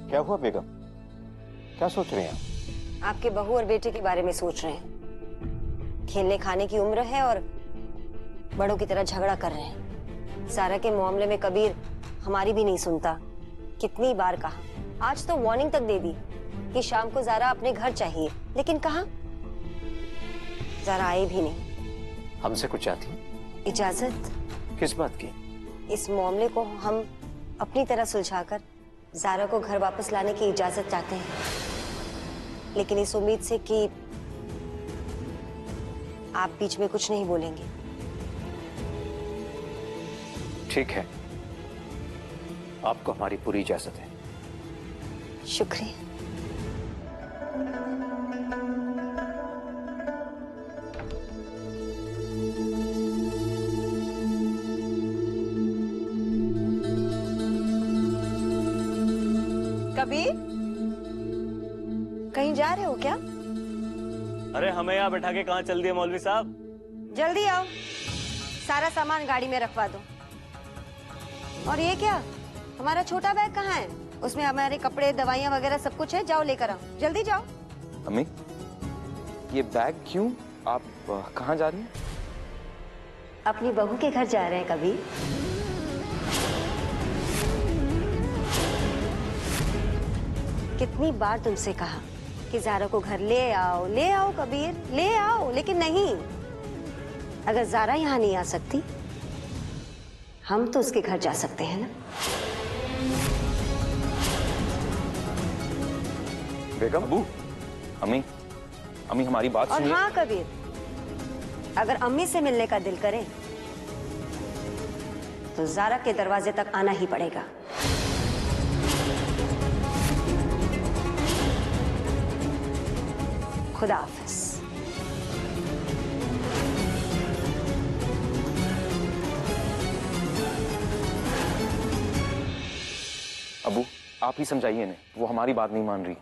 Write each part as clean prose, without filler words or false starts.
क्या हुआ बेगम? क्या सोच रहे हैं आप? आपके बहू और बेटे के बारे में सोच रहे हैं। खेलने खाने की उम्र है और बड़ों की तरह झगड़ा कर रहे हैं। सारा के मामले में कबीर हमारी भी नहीं सुनता। कितनी बार कहा, आज तो वार्निंग तक दे दी कि शाम को ज़ारा अपने घर चाहिए, लेकिन कहाँ? ज़ारा आई भी नहीं। हमसे कुछ चाहती? इजाजत? किस बात की? इस मामले को हम अपनी तरह सुलझाकर ज़ारा को घर वापस लाने की इजाजत चाहते हैं, लेकिन इस उम्मीद से कि आप बीच में कुछ नहीं बोलेंगे। ठीक है, आपको हमारी पूरी इजाजत है। शुक्रिया। कबीर, कहीं जा रहे हो क्या? अरे हमें यहाँ बैठा के कहाँ चल दिए मौलवी साहब? जल्दी आओ, सारा सामान गाड़ी में रखवा दो। और ये क्या, हमारा छोटा बैग कहाँ है? उसमें हमारे कपड़े, दवाइयाँ वगैरह सब कुछ है, जाओ लेकर आओ, जल्दी जाओ। अम्मी, ये बैग क्यों? आप कहाँ जा रही हैं? अपनी बहू के घर जा रहे हैं कबीर। कितनी बार तुमसे कहा कि ज़ारा को घर ले आओ कबीर, ले आओ, लेकिन नहीं। अगर ज़ारा यहाँ नहीं आ सकती, हम तो उसके घर जा सकते हैं ना। बेगम, अबू, अम्मी, अम्मी हमारी बात और सुनिए। हाँ कबीर, अगर अम्मी से मिलने का दिल करे तो ज़ारा के दरवाजे तक आना ही पड़ेगा। खुदा हाफिज। अबू, आप ही समझाइए इन्हें, वो हमारी बात नहीं मान रही।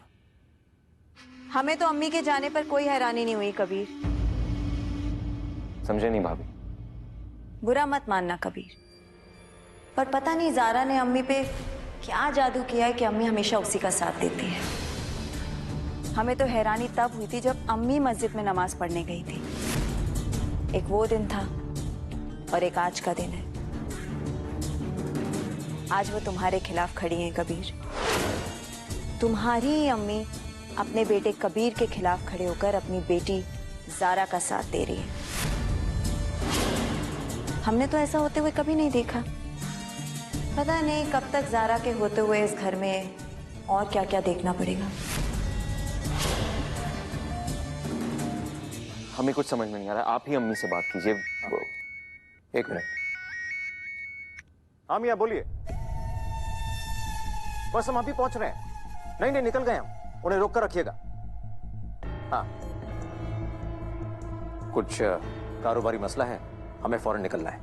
हमें तो अम्मी के जाने पर कोई हैरानी नहीं हुई कबीर। समझे नहीं भाभी? बुरा मत मानना कबीर, पर पता नहीं ज़ारा ने अम्मी पे क्या जादू किया है कि अम्मी हमेशा उसी का साथ देती है। हमें तो हैरानी तब हुई थी जब अम्मी मस्जिद में नमाज पढ़ने गई थी। एक वो दिन था और एक आज का दिन है। आज वो तुम्हारे खिलाफ खड़ी हैं कबीर। तुम्हारी ही अम्मी अपने बेटे कबीर के खिलाफ खड़े होकर अपनी बेटी ज़ारा का साथ दे रही है। हमने तो ऐसा होते हुए कभी नहीं देखा। पता नहीं कब तक ज़ारा के होते हुए इस घर में और क्या क्या देखना पड़ेगा। हमें कुछ समझ में नहीं आ रहा, आप ही अम्मी से बात कीजिए। एक मिनट। हाँ मियाँ बोलिए। बस हम अभी पहुंच रहे हैं। नहीं नहीं, निकल गए हम, उन्हें रोक कर रखिएगा। हाँ, कुछ कारोबारी मसला है, हमें फौरन निकलना है।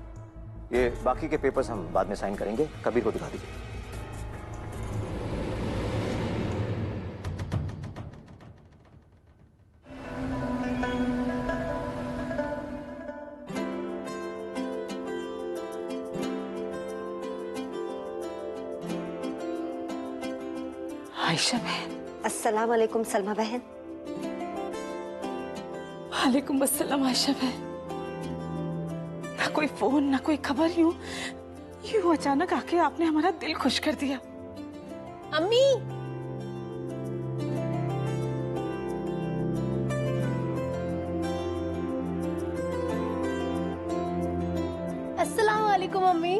ये बाकी के पेपर्स हम बाद में साइन करेंगे, कबीर को दिखा दीजिए। आयशा बहन। अस्सलाम वालेकुम सलमा बहन। वालेकुम अस्सलाम आयशा बहन। ना कोई फोन ना कोई खबर, यूं यूं अचानक आके आपने हमारा दिल खुश कर दिया। अम्मी, अस्सलाम वालेकुम अम्मी।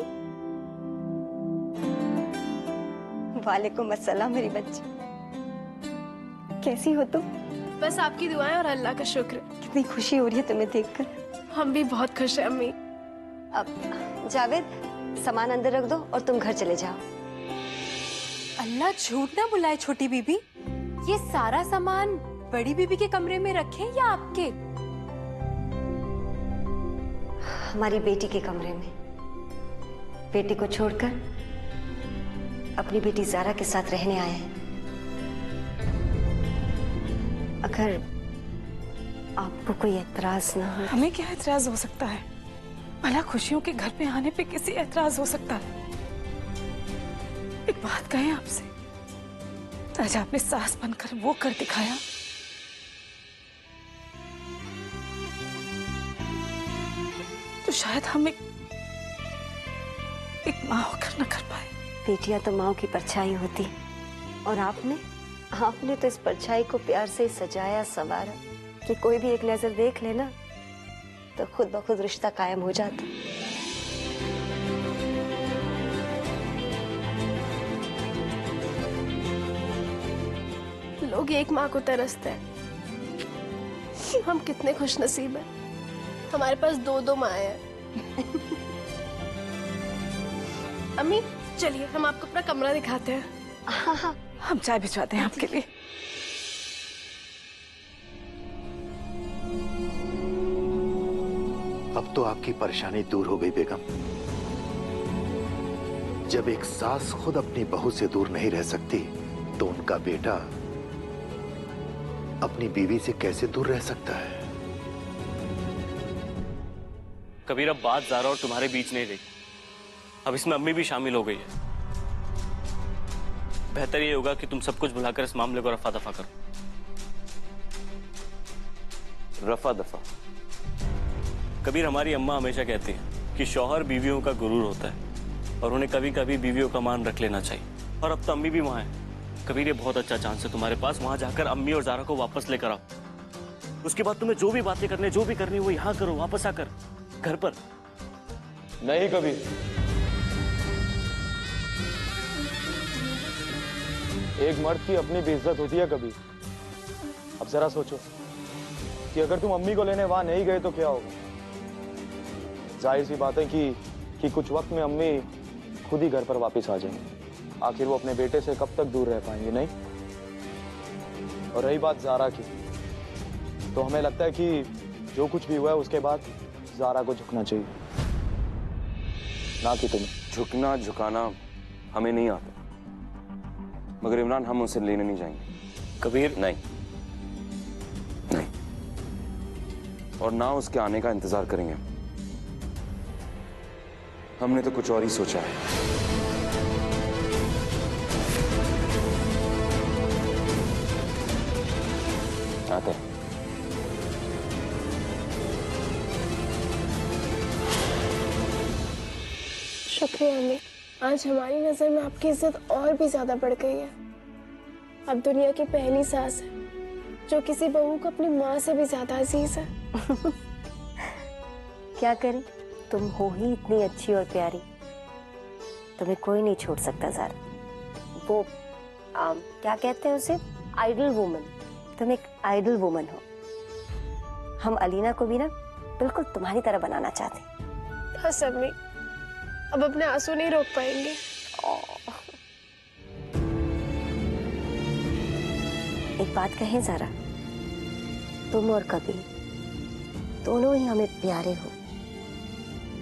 वालेकुम अस्सलाम मेरी बच्ची, कैसी हो तुम? बस आपकी दुआएं और अल्लाह का शुक्र। कितनी खुशी हो रही है तुम्हें देखकर। हम भी बहुत खुश हैं अम्मी। अब जावेद, सामान अंदर रख दो और तुम घर चले जाओ। अल्लाह झूठ ना बुलाए छोटी बीबी। ये सारा सामान बड़ी बीबी के कमरे में रखे या आपके? हमारी बेटी के कमरे में। बेटी को छोड़कर अपनी बेटी ज़ारा के साथ रहने आए हैं। अगर आपको कोई एतराज ना हो। हमें क्या एतराज हो सकता है? भला खुशियों के घर पे आने पे किसी एतराज हो सकता है? एक बात कहें आपसे, आज आपने सास बनकर वो कर दिखाया तो शायद हम एक माँ होकर न कर पाए। बेटियां तो माँ की परछाई होती, और आपने तो इस परछाई को प्यार से सजाया संवारा कि कोई भी एक नजर देख लेना तो खुद ब खुद रिश्ता कायम हो जाता। लोग एक माँ को तरसते हैं, हम कितने खुश नसीब हैं, हमारे पास दो दो माँ हैं। अम्मी चलिए हम आपको अपना कमरा दिखाते हैं। हम चाय भिजवाते हैं आपके लिए। अब तो आपकी परेशानी दूर हो गई बेगम। जब एक सास खुद अपनी बहू से दूर नहीं रह सकती तो उनका बेटा अपनी बीवी से कैसे दूर रह सकता है? कबीर, अब बात ज़ारा और तुम्हारे बीच नहीं रही, अब इसमें अम्मी भी शामिल हो गई है। बेहतर ये होगा कि तुम सब कुछ भुलाकर इस मामले को रफा दफा करो। रफा दफा? कबीर, हमारी अम्मा हमेशा कहती है कि शौहर बीवियों का गुरूर होता है और उन्हें कभी कभी बीवियों का मान रख लेना चाहिए। और अब तो अम्मी भी वहां है। कबीर, ये बहुत अच्छा चांस है तुम्हारे पास, वहां जाकर अम्मी और ज़ारा को वापस लेकर आओ। उसके बाद तुम्हें जो भी बातें करनी, जो भी करनी वो यहाँ करो, वापस आकर घर पर। नहीं कबीर, एक मर्द की अपनी बेइज्जत होती है कबीर। अब जरा सोचो कि अगर तुम अम्मी को लेने वहां नहीं गए तो क्या होगा। जाहिर सी बात है कि कुछ वक्त में अम्मी खुद ही घर पर वापस आ जाएंगी। आखिर वो अपने बेटे से कब तक दूर रह पाएंगे, नहीं? और रही बात ज़ारा की, तो हमें लगता है कि जो कुछ भी हुआ है उसके बाद ज़ारा को झुकना चाहिए, ना कि तुम्हें। झुकना झुकाना हमें नहीं आता, मगर इमरान हम उनसे लेने नहीं जाएंगे। कबीर, नहीं, और ना उसके आने का इंतजार करेंगे। हमने तो कुछ और ही सोचा है। आते हैं। शुक्रिया अम्मी, आज हमारी नजर में आपकी इज्जत और भी ज्यादा बढ़ गई है। अब दुनिया की पहली सास है जो किसी बहू को अपनी माँ से भी ज्यादा अजीज है। क्या करें, तुम हो ही इतनी अच्छी और प्यारी, तुम्हें कोई नहीं छोड़ सकता ज़ारा। वो क्या कहते हैं उसे, आइडल वुमन। तुम एक आइडल वुमन हो। हम अलीना को भी ना बिल्कुल तुम्हारी तरह बनाना चाहते हैं। बस अम्मी, अब अपने आंसू नहीं रोक पाएंगे। एक बात कहें ज़ारा, तुम और कबीर दोनों ही हमें प्यारे हो।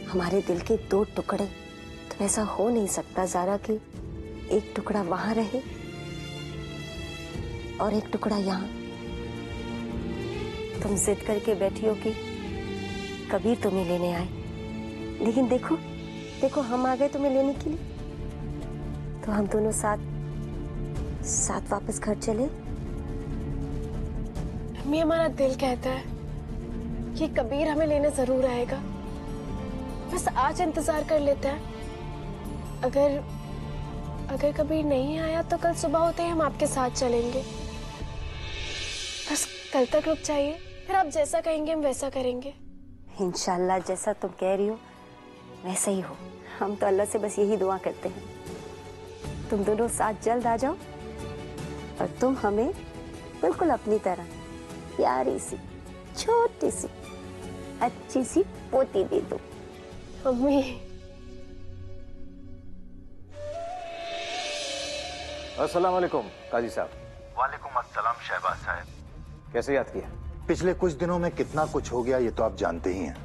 हमारे दिल के दो टुकड़े, तो ऐसा हो नहीं सकता ज़ारा कि एक टुकड़ा वहां रहे और एक टुकड़ा यहाँ। तुम जिद करके बैठी हो कि कबीर तुम्हें लेने आए, लेकिन देखो देखो हम आ गए तुम्हें लेने के लिए, तो हम दोनों साथ वापस घर चले। अम्मी, हमारा दिल कहता है कि कबीर हमें लेने जरूर आएगा। बस आज इंतजार कर लेते हैं। अगर कबीर नहीं आया तो कल सुबह होते ही हम आपके साथ चलेंगे। बस कल तक रुक जाइए, फिर आप जैसा कहेंगे हम वैसा करेंगे। इंशाल्लाह जैसा तुम कह रही हो वैसा ही हो। हम तो अल्लाह से बस यही दुआ करते हैं, तुम दोनों साथ जल्द आ जाओ और तुम हमें बिल्कुल अपनी तरह प्यारी सी छोटी सी अच्छी सी पोती दे दो। मम्मी, अस्सलाम वालेकुम काजी साहब। वालेकुम अस्सलाम शहबाज साहब। कैसे याद किया? पिछले कुछ दिनों में कितना कुछ हो गया ये तो आप जानते ही हैं।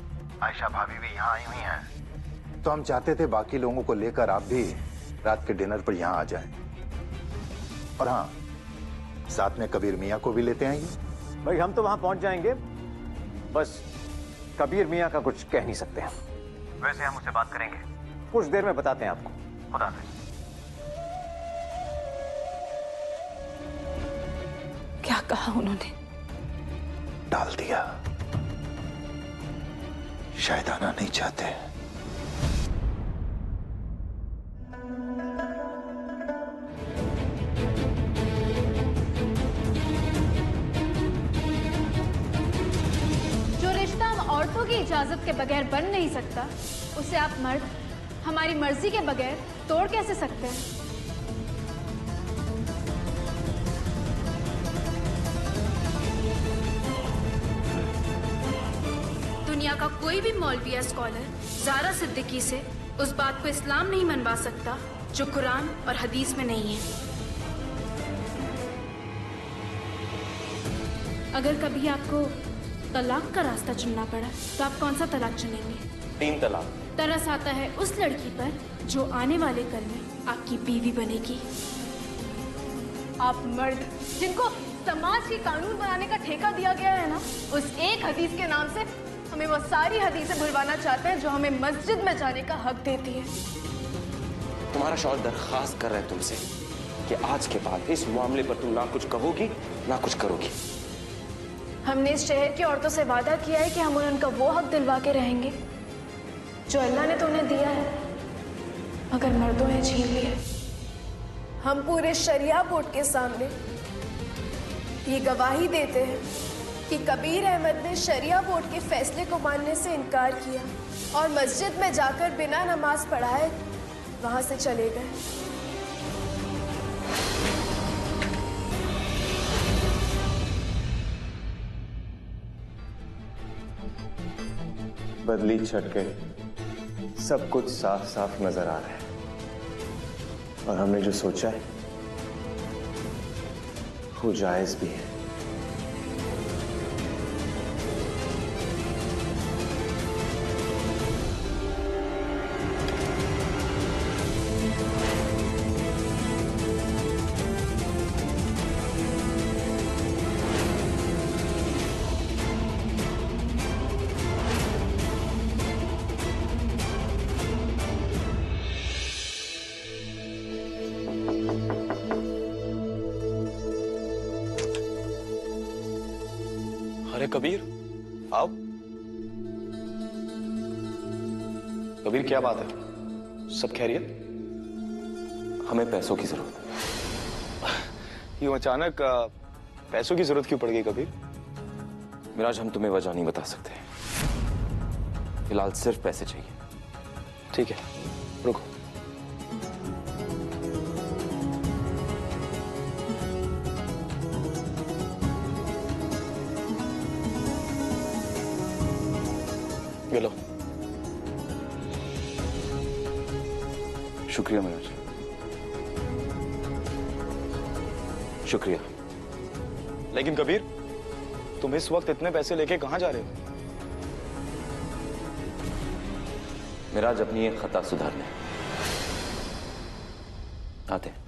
आयशा भाभी भी यहाँ आई हुई हैं, तो हम चाहते थे बाकी लोगों को लेकर आप भी रात के डिनर पर यहाँ आ जाएं। और हाँ, साथ में कबीर मियाँ को भी लेते आएंगे। भाई हम तो वहां पहुंच जाएंगे, बस कबीर मियाँ का कुछ कह नहीं सकते हम। वैसे हम उससे बात करेंगे, कुछ देर में बताते हैं आपको। खुदा हाफिज। क्या कहा उन्होंने? डाल दिया, शायद आना नहीं चाहते। जो रिश्ता हम औरतों की इजाजत के बगैर बन नहीं सकता, उसे आप मर्द हमारी मर्जी के बगैर तोड़ कैसे सकते हैं? दुनिया का कोई भी मौलवी या स्कॉलर ज़ारा सिद्दीकी से उस बात को इस्लाम नहीं मनवा सकता जो कुरान और हदीस में नहीं है। अगर कभी आपको तलाक का रास्ता चुनना पड़ा तो आप कौन सा तलाक चुनेंगे? 3 तलाक। तरस आता है उस लड़की पर जो आने वाले कल में आपकी बीवी बनेगी। आप मर्द जिनको समाज के कानून बनाने का ठेका दिया गया है ना, उस एक हदीस के नाम से हमें वो सारी हदीसें भुलवाना चाहते हैं जो हमें मस्जिद में जाने का हक देती है। तुम्हारा शौहर दरखास्त कर रहा है तुमसे कि आज के बाद इस मामले पर तुम ना कुछ कहोगी ना कुछ करोगी। हमने इस शहर की औरतों से वादा किया है कि हम उनका वो हक दिलवा के रहेंगे जो अल्लाह ने तो उन्हें दिया है, मगर मर्दों ने छीन लिया। हम पूरे शरिया बोर्ड के सामने ये गवाही देते हैं कि कबीर अहमद ने शरिया बोर्ड के फैसले को मानने से इनकार किया और मस्जिद में जाकर बिना नमाज पढ़ाए वहां से चले गए। बदली छट गई, सब कुछ साफ साफ नजर आ रहा है और हमने जो सोचा है वो जायज भी है। अरे कबीर, आओ। कबीर क्या बात है, सब खैरियत? हमें पैसों की जरूरत है। यूं अचानक पैसों की जरूरत क्यों पड़ गई कबीर? मिराज, हम तुम्हें वजह नहीं बता सकते, फिलहाल सिर्फ पैसे चाहिए। ठीक है, रुको। ये लो। शुक्रिया मिराज, शुक्रिया। लेकिन कबीर, तुम इस वक्त इतने पैसे लेके कहां जा रहे हो? मिराज, अपनी एक खता सुधारने आते हैं।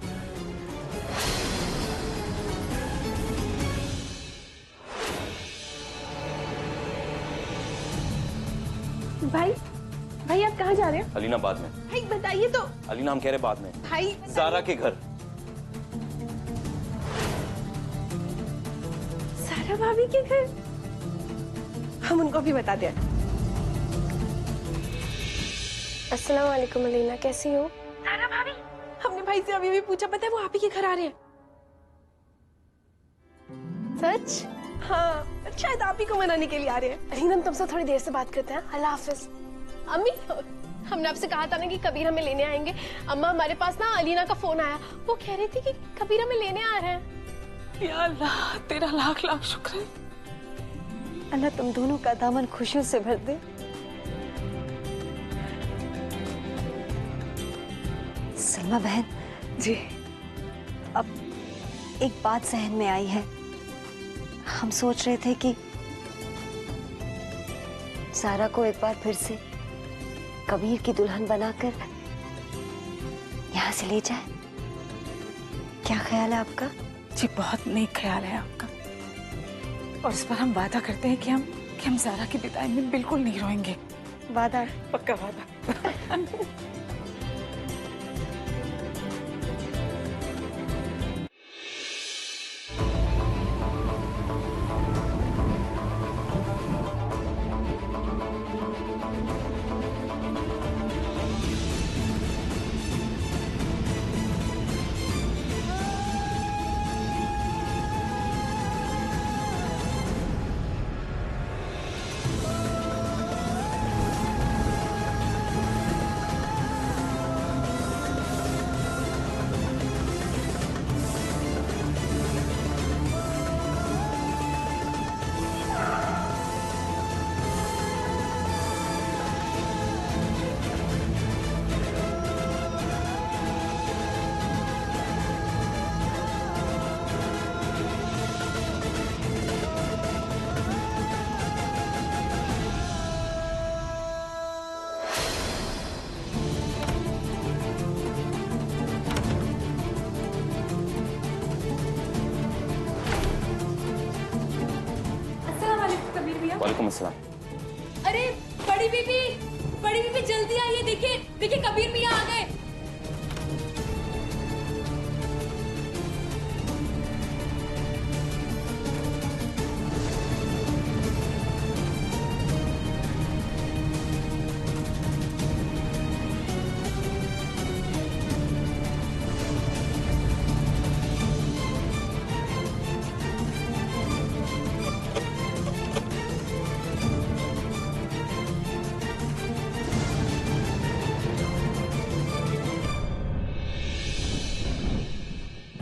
भाई, भाई आप कहाँ जा रहे हो? अलीना, बाद में। भाई बताइए तो। अलीना, हम कह रहे बाद में। भाई ज़ारा के घर। ज़ारा भाभी के घर? हम उनको भी बता दें। अस्सलाम वालेकुम अलीना, कैसी हो? ज़ारा भाभी, हमने भाई से अभी भी पूछा, पता है वो आप ही के घर आ रहे हैं। सच? हाँ, शायद आप ही को मनाने के लिए आ रहे हैं। अलीना, हम तुमसे थोड़ी देर से बात करते हैं। अल्लाह हाफिज। अम्मी, हमने आपसे कहा था ना कि कबीर हमें लेने आएंगे। अम्मा, हमारे पास ना अलीना का फोन आया, वो कह रही थी कि कबीर हमें लेने आ रहे हैं। या अल्लाह, तेरा लाख लाख शुक्र है। अल्लाह तुम दोनों का दामन खुशियों से भर दे। सलमा बहन जी, अब एक बात जहन में आई है। हम सोच रहे थे कि ज़ारा को एक बार फिर से कबीर की दुल्हन बनाकर यहाँ से ले जाए। क्या ख्याल है आपका? जी, बहुत नेक ख्याल है आपका। और इस पर हम वादा करते हैं कि हम ज़ारा की विदाई में बिल्कुल नहीं रोएंगे। वादा है, पक्का वादा। वालेकुम अस्सलाम। अरे बड़ी बीबी जल्दी आइए, देखिए देखिए कबीर मियाँ आ गए।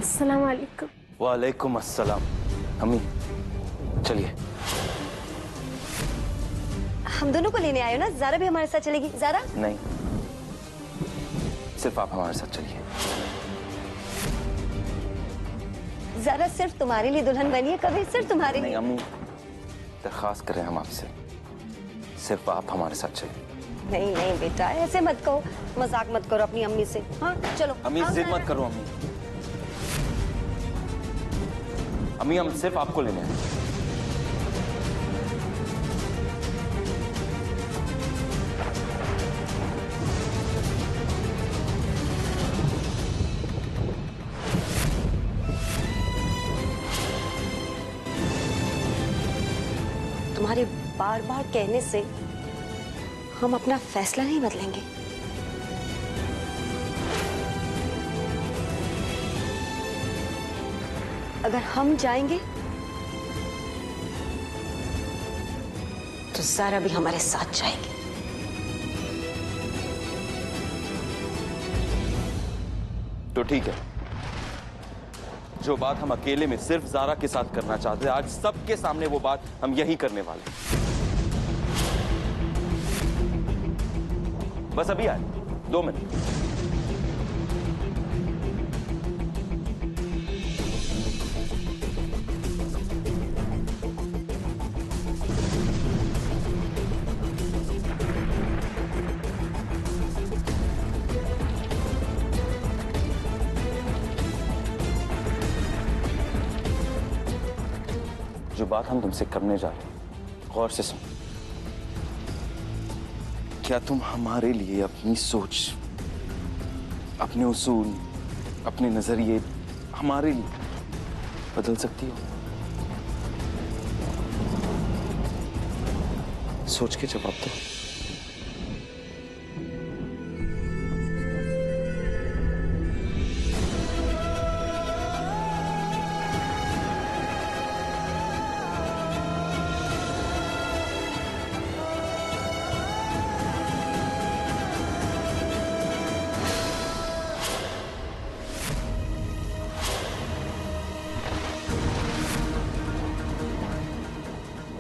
अस्सलाम वालेकुम। वालेकुम अस्सलाम। अम्मी चलिए। हम दोनों को लेने आए हो ना? ज़ारा भी हमारे साथ चलेगी? ज़ारा नहीं, सिर्फ आप हमारे साथ चलिए। ज़ारा सिर्फ तुम्हारे लिए दुल्हन बनी है, कबीर सिर्फ तुम्हारे नहीं लिए। अम्मी, दरख्वास्त करें हम आपसे, सिर्फ आप हमारे साथ चलिए। नहीं नहीं बेटा, ऐसे मत कहो, मजाक मत करो अपनी अम्मी से। हाँ चलो। अम्मी हाँ, जिद ज़ारा। मत करो अम्मी। अम्मी हम सिर्फ आपको लेने आए। तुम्हारे बार बार कहने से हम अपना फैसला नहीं बदलेंगे। अगर हम जाएंगे तो ज़ारा भी हमारे साथ जाएगी। तो ठीक है, जो बात हम अकेले में सिर्फ ज़ारा के साथ करना चाहते हैं, आज सबके सामने वो बात हम यही करने वाले हैं। बस अभी आए, 2 मिनट। जो बात हम तुमसे करने जा रहे हैं, गौर से सुन। क्या तुम हमारे लिए अपनी सोच, अपने उसूल, अपने नजरिए हमारे लिए बदल सकती हो? सोच के जवाब दो।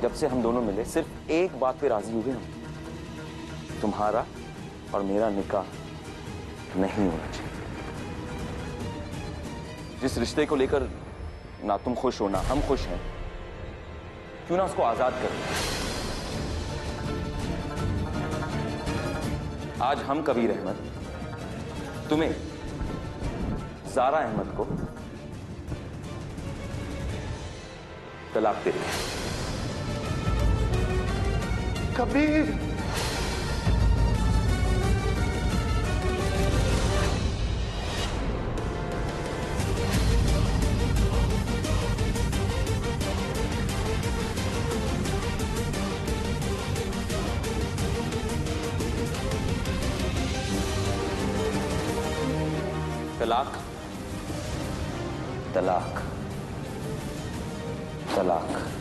जब से हम दोनों मिले सिर्फ एक बात पे राजी हुए हम, तुम्हारा और मेरा निकाह नहीं होना चाहिए। जिस रिश्ते को लेकर ना तुम खुश हो ना हम खुश हैं, क्यों ना उसको आजाद कर दें। आज हम कबीर अहमद तुम्हें ज़ारा अहमद को तलाक दे रहे हैं। कबीर, तलाक तलाक तलाक